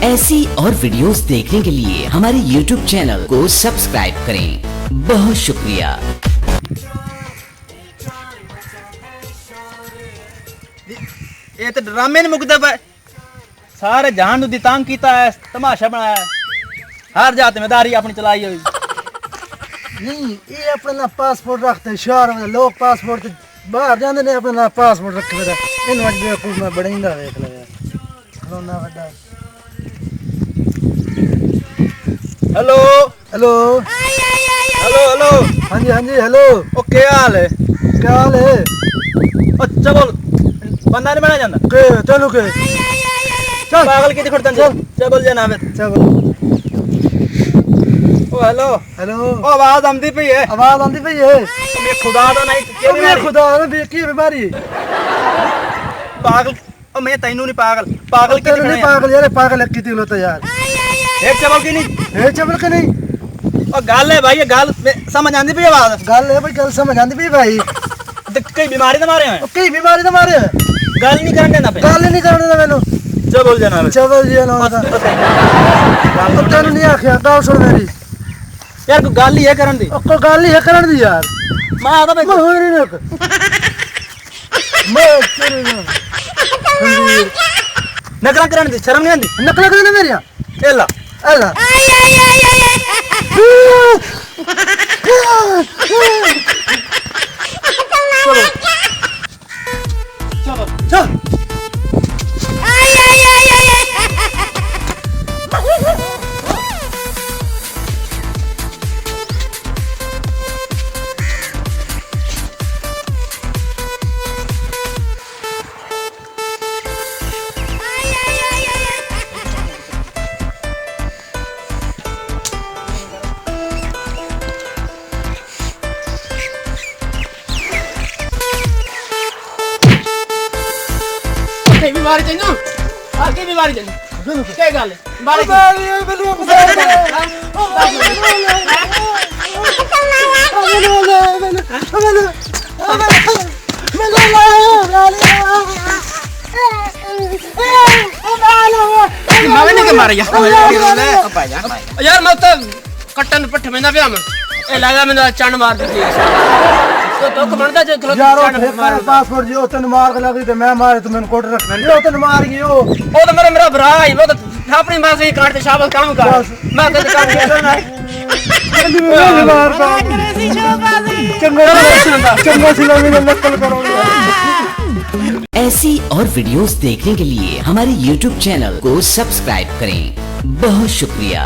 ऐसी और वीडियोस देखने के लिए हमारे YouTube चैनल को सब्सक्राइब करें। बहुत शुक्रिया। ये तो ड्रामे नहीं मुकदा पे सारे जहान दी तंग कीता है, तमाशा बनाया है। हर जा जिम्मेदारी अपनी चलाई हुई नहीं। ये अपने ना पासपोर्ट रखते हैं शहर में, लोग पासपोर्ट बाहर जाते ने अपने ना पासपोर्ट रखे हुए इन वज बेवकूफ मैं बड़िंदा देख ले यार खलोना बड़ा। हेलो हेलो हेलो हेलो हाँ जी हेलो। ओ क्या हाल है? क्या हाल है? अच्छा बोल बंदा नहीं बना जाता के चलो के चल पागल की दिखड़ता चल बोल जाना है चल। ओ हेलो हेलो ओ आवाज आंदी पई है। आवाज आंदी पई है। मैं खुदा तो नहीं के मेरे खुदा ने की बीमारी पागल ओ मैं तैनू नहीं पागल पागल की तेरे नहीं पागल यार पागल की थी लो तो यार एक चबल की नहीं ए चबल के नहीं। ओ गाल है भाई ये गाल समझ आंदी पई आवाज गल है भाई गल समझ आंदी पई भाई। कई बीमारी तो मारे हैं कई बीमारी तो मारे गल नहीं करने देना पे गल नहीं करने मैनू चल बोल जाना है चबल जी ना अब तेन नहीं आखिया गल सुन मेरी यार कोई गल ही है करन दी कोई गल ही है करन दी यार मैं आता भाई मैं हो नहीं नक मैं तेरे ना नकरा करन दी शर्म नहीं आंदी नकल कर मेरी एला अल्लाह चलो चलो चल बीमारी तेनू आके बीमारी तेनू क्या गल है बारे मैंने के मारे यार मैं तो कट्टन पट्ठ में ना ब्याह में ए लगा मैंने चंड मार दी तो कमांडा जो यार पासपोर्ट जो तन मार के लगी ते मैं मारे तो मैंने कोट रख लियो तन मार गयो वो तो मेरा भरा है वो तो अपनी मां से काट दे शाबाश काम कर मैं तो काम करना है मार चंगा सिला में नकल करो। ऐसी और वीडियोस देखने के लिए हमारे YouTube चैनल को सब्सक्राइब करें। बहुत शुक्रिया।